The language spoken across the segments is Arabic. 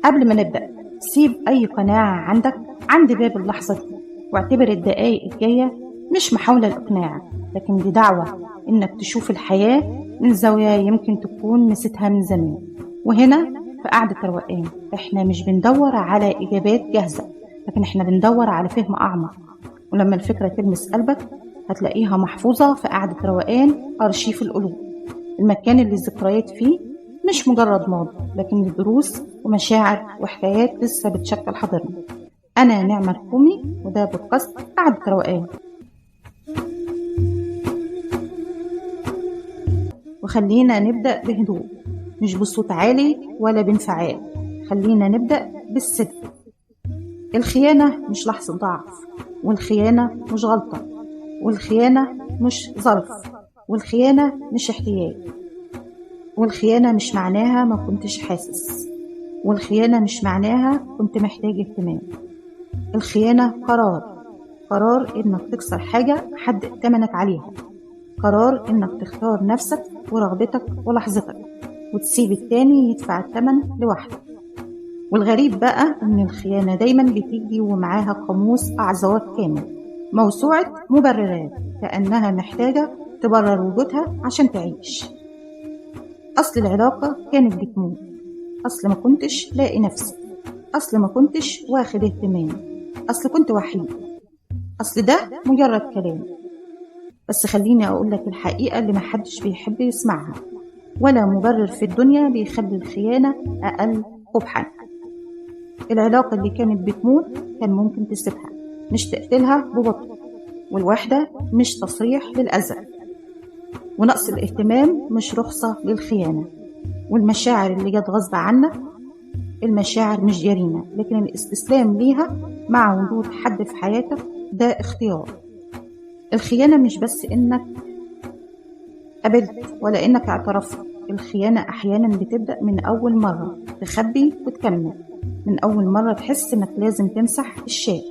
قبل ما نبدأ، سيب أي قناعة عندك عند باب اللحظة دي، واعتبر الدقايق الجاية مش محاولة للإقناع، لكن دي دعوة إنك تشوف الحياة من زاوية يمكن تكون نسيتها من زمان. وهنا في قعدة الروقان إحنا مش بندور على إجابات جاهزة، لكن إحنا بندور على فهم أعمق. ولما الفكرة تلمس قلبك هتلاقيها محفوظة في قعدة روقان، أرشيف القلوب، المكان اللي الذكريات فيه مش مجرد ماضي، لكن دروس ومشاعر وحكايات لسه بتشكل حاضرنا. أنا نعمة الكومي، وده بودكاست قعدة روقان. وخلينا نبدأ بهدوء، مش بصوت عالي ولا بانفعال. خلينا نبدأ بالصدق. الخيانة مش لحظة ضعف، والخيانة مش غلطة، والخيانة مش ظرف، والخيانة مش احتياج، والخيانة مش معناها ما كنتش حاسس، والخيانة مش معناها كنت محتاج اهتمام. الخيانة قرار انك تكسر حاجة حد ائتمنك عليها، قرار انك تختار نفسك ورغبتك ولحظتك، وتسيب التاني يدفع الثمن لوحده. والغريب بقى ان الخيانة دايما بتيجي ومعاها قاموس اعذار كامل، موسوعة مبررات، كأنها محتاجة تبرر وجودها عشان تعيش. أصل العلاقة كانت بتموت، أصل ما كنتش لاقي نفسي، أصل ما كنتش واخد اهتمام، أصل كنت وحيد، أصل ده مجرد كلام. بس خليني أقولك الحقيقة اللي محدش بيحب يسمعها، ولا مبرر في الدنيا بيخلي الخيانة أقل قبحا. العلاقة اللي كانت بتموت كان ممكن تسيبها، مش تقتلها ببطء. والوحدة مش تصريح للأذى، ونقص الاهتمام مش رخصة للخيانة. والمشاعر اللي جت غصب عنك، المشاعر مش جريمة، لكن الاستسلام ليها مع وجود حد في حياتك ده اختيار. الخيانة مش بس انك قبلت ولا انك اعترفت، الخيانة احيانا بتبدأ من اول مرة تخبي وتكمل، من اول مرة تحس انك لازم تمسح الشات،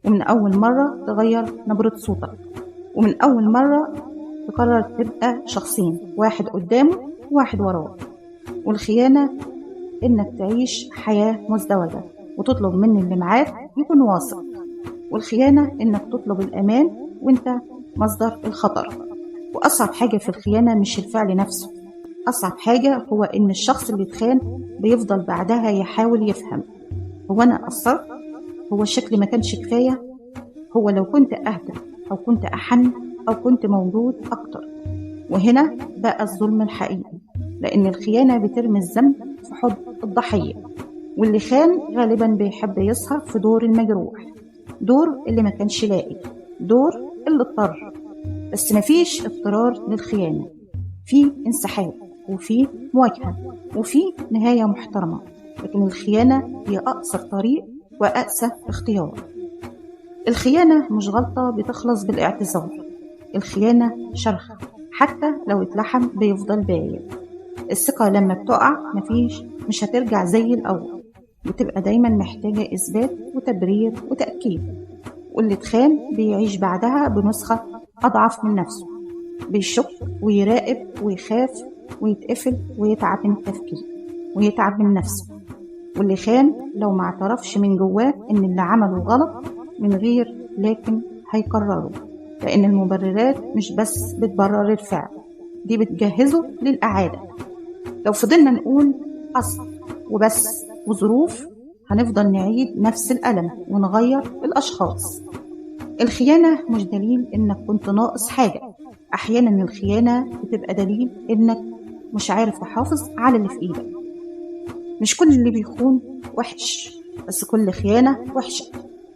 ومن اول مرة تغير نبرة صوتك، ومن اول مرة تقرر تبقى شخصين، واحد قدامه وواحد وراه. والخيانة إنك تعيش حياة مزدوجة وتطلب من اللي معاك يكون واثق. والخيانة إنك تطلب الأمان وإنت مصدر الخطر. وأصعب حاجة في الخيانة مش الفعل نفسه، أصعب حاجة هو إن الشخص اللي اتخان بيفضل بعدها يحاول يفهم، هو أنا قصرت؟ هو شكلي ما كانش كفاية؟ هو لو كنت أهدى أو كنت أحن أو كنت موجود أكتر؟ وهنا بقى الظلم الحقيقي، لأن الخيانة بترمي الذنب في حضن الضحية. واللي خان غالبا بيحب يظهر في دور المجروح، دور اللي ما كانش لاقي، دور اللي اضطر. بس مفيش اضطرار للخيانة، في انسحاب وفي مواجهة وفي نهاية محترمة. لكن الخيانة هي أقصر طريق وأقسى اختيار. الخيانة مش غلطة بتخلص بالاعتذار، الخيانة شرخ حتى لو اتلحم بيفضل باين. الثقة لما بتقع مش هترجع زي الأول، بتبقى دايما محتاجة إثبات وتبرير وتأكيد. واللي اتخان بيعيش بعدها بنسخة أضعف من نفسه، بيشك ويراقب ويخاف ويتقفل ويتعب من التفكير ويتعب من نفسه. واللي خان لو ما اعترفش من جواه إن اللي عمله غلط من غير لكن هيكرره، لأن المبررات مش بس بتبرر الفعل، دي بتجهزه للإعادة. لو فضلنا نقول أصل وبس وظروف هنفضل نعيد نفس الألم ونغير الأشخاص. الخيانة مش دليل إنك كنت ناقص حاجة، أحيانا الخيانة بتبقى دليل إنك مش عارف تحافظ على اللي في إيدك. مش كل اللي بيخون وحش، بس كل خيانة وحشة.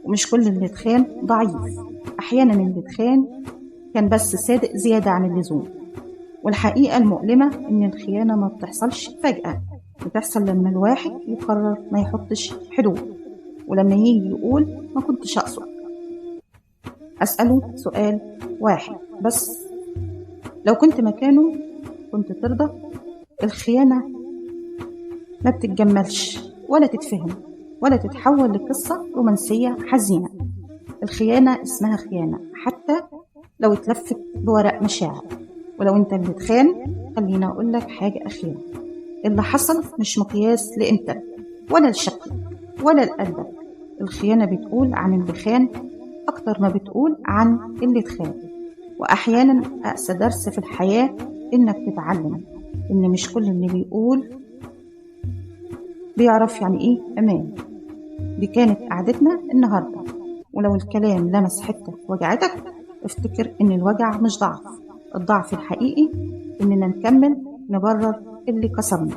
ومش كل اللي اتخان ضعيف، أحيانا اللي اتخان كان بس صادق زيادة عن اللزوم. والحقيقة المؤلمة إن الخيانة ما بتحصلش فجأة، بتحصل لما الواحد يقرر ما يحطش حدود، ولما يجي يقول ما كنتش أقصد. أسأله سؤال واحد بس، لو كنت مكانه كنت ترضى؟ الخيانة ما بتتجملش ولا تتفهم ولا تتحول لقصة رومانسية حزينة. الخيانة اسمها خيانة حتى لو اتلفت بورق مشاعر. ولو انت اللي اتخان، خلينا اقول لك حاجة اخيرة، اللي حصل مش مقياس لانت، ولا لشكلك ولا لقلبك. الخيانة بتقول عن اللي خان أكتر ما بتقول عن اللي اتخان. وأحيانا أقسى درس في الحياة إنك تتعلم إن مش كل اللي بيقول بيعرف يعني إيه أمان. دي كانت قعدتنا النهاردة، ولو الكلام لمس حتة وجعتك افتكر إن الوجع مش ضعف. الضعف الحقيقي إننا نكمل نبرر اللي كسرنا.